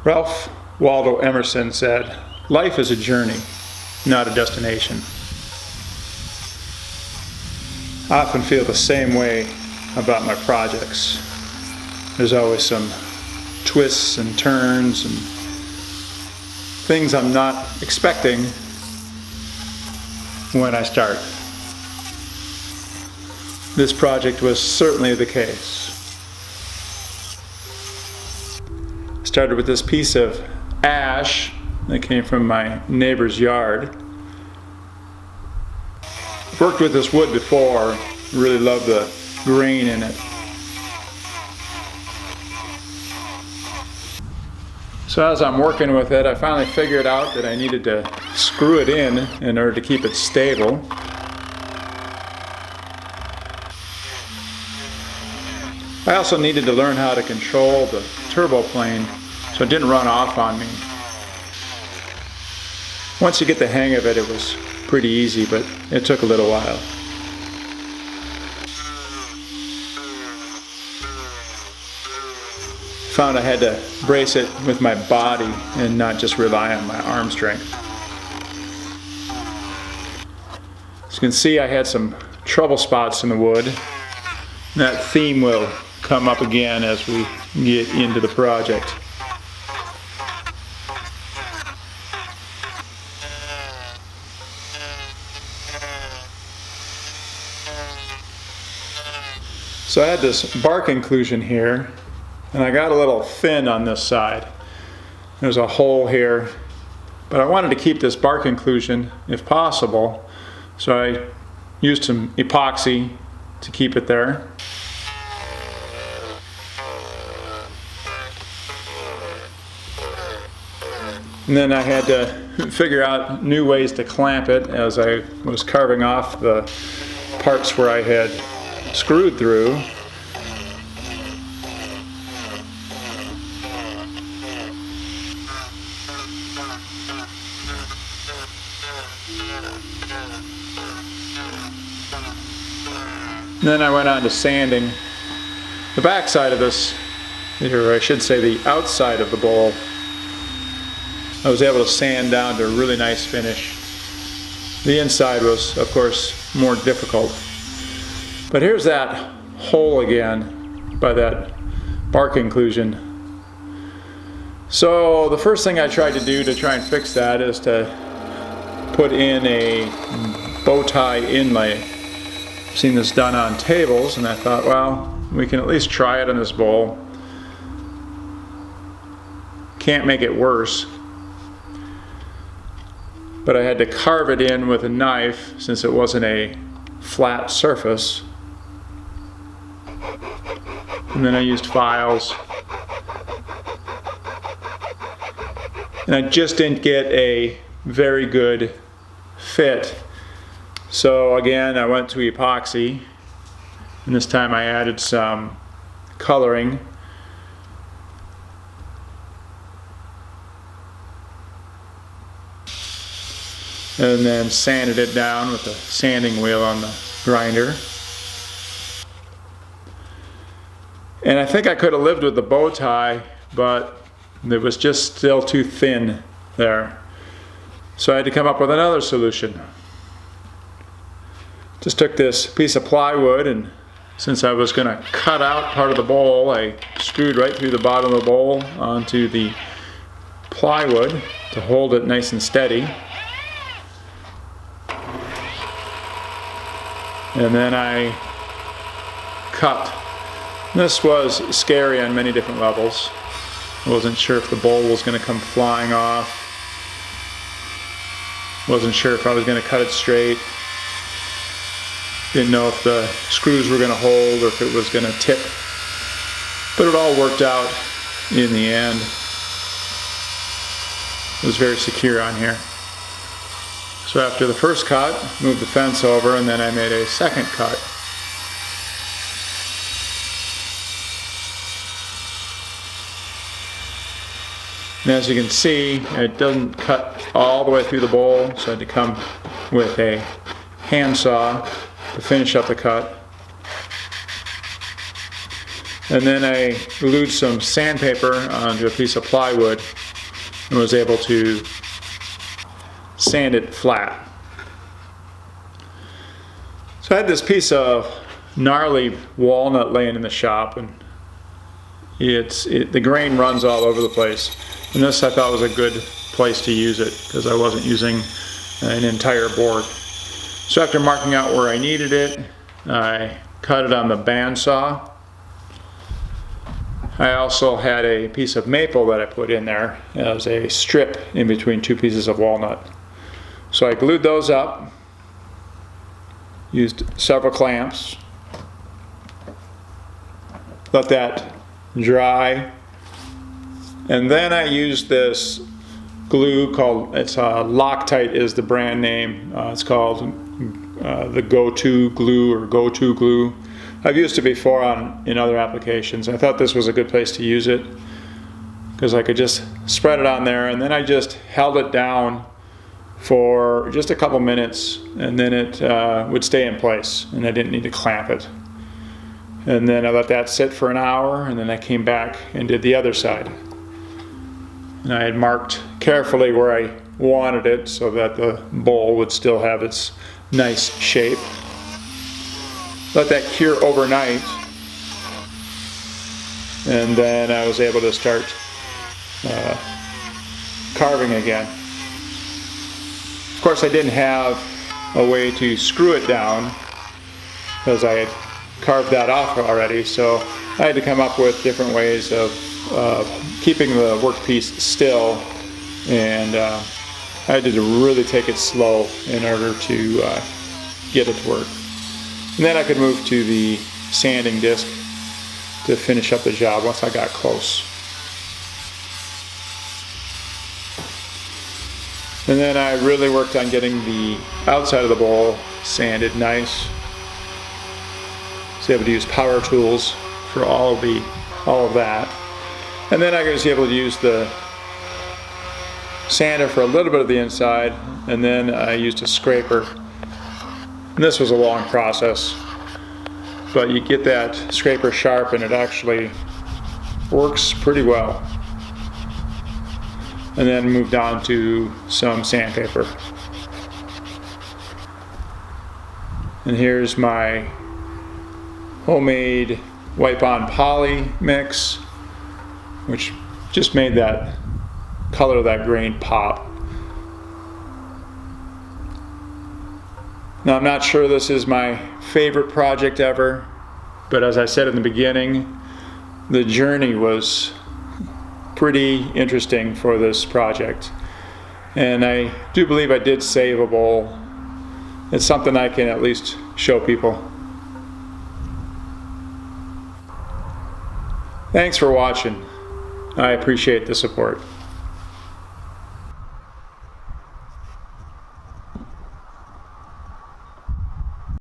Ralph Waldo Emerson said, "Life is a journey, not a destination." I often feel the same way about my projects. There's always some twists and turns and things I'm not expecting when I start. This project was certainly the case. Started with this piece of ash that came from my neighbor's yard. Worked with this wood before, really love the grain in it. So as I'm working with it, I finally figured out that I needed to screw it in order to keep it stable. I also needed to learn how to control the turbo plane so it didn't run off on me. Once you get the hang of it, it was pretty easy, but it took a little while. Found I had to brace it with my body and not just rely on my arm strength. As you can see, I had some trouble spots in the wood. That theme will come up again as we get into the project. So I had this bark inclusion here, and I got a little thin on this side. There's a hole here, but I wanted to keep this bark inclusion if possible, so I used some epoxy to keep it there. And then I had to figure out new ways to clamp it as I was carving off the parts where I had screwed through. And then I went on to sanding the back side of this, or I should say the outside of the bowl. I was able to sand down to a really nice finish. The inside was, of course, more difficult. But here's that hole again by that bark inclusion. So the first thing I tried to do to try and fix that is to put in a bow tie inlay. I've seen this done on tables, and I thought, well, we can at least try it on this bowl. Can't make it worse. But I had to carve it in with a knife since it wasn't a flat surface. And then I used files. And I just didn't get a very good fit. So again, I went to epoxy, and this time I added some coloring. And then sanded it down with a sanding wheel on the grinder. And I think I could have lived with the bow tie, but it was just still too thin there. So I had to come up with another solution. Just took this piece of plywood, and since I was going to cut out part of the bowl, I screwed right through the bottom of the bowl onto the plywood to hold it nice and steady. And then I cut. This was scary on many different levels. I wasn't sure if the bowl was going to come flying off. Wasn't sure if I was going to cut it straight. Didn't know if the screws were going to hold or if it was going to tip. But it all worked out in the end. It was very secure on here. So after the first cut, moved the fence over, and then I made a second cut. And as you can see, it doesn't cut all the way through the bowl, so I had to come with a handsaw to finish up the cut. And then I glued some sandpaper onto a piece of plywood and was able to sand it flat. So I had this piece of gnarly walnut laying in the shop, and the grain runs all over the place. And this I thought was a good place to use it because I wasn't using an entire board. So after marking out where I needed it, I cut it on the bandsaw. I also had a piece of maple that I put in there as a strip in between two pieces of walnut. So I glued those up, used several clamps, let that dry, and then I used this glue called, Loctite is the brand name. It's called the go-to glue or go-to glue. I've used it before in other applications. I thought this was a good place to use it because I could just spread it on there, and then I just held it down for just a couple minutes, and then it would stay in place, and I didn't need to clamp it. And then I let that sit for an hour, and then I came back and did the other side. And I had marked carefully where I wanted it so that the bowl would still have its nice shape. Let that cure overnight, and then I was able to start carving again. Of course, I didn't have a way to screw it down because I had carved that off already, so I had to come up with different ways of keeping the workpiece still, and I had to really take it slow in order to get it to work. And then I could move to the sanding disc to finish up the job once I got close. And then I really worked on getting the outside of the bowl sanded nice. I was able to use power tools for all of that. And then I was able to use the sander for a little bit of the inside, and then I used a scraper. And this was a long process, but you get that scraper sharp and it actually works pretty well. And then moved on to some sandpaper. And here's my homemade wipe-on poly mix, which just made that color of that grain pop. Now, I'm not sure this is my favorite project ever, but as I said in the beginning, the journey was pretty interesting for this project. And I do believe I did save a bowl. It's something I can at least show people. Thanks for watching. I appreciate the support.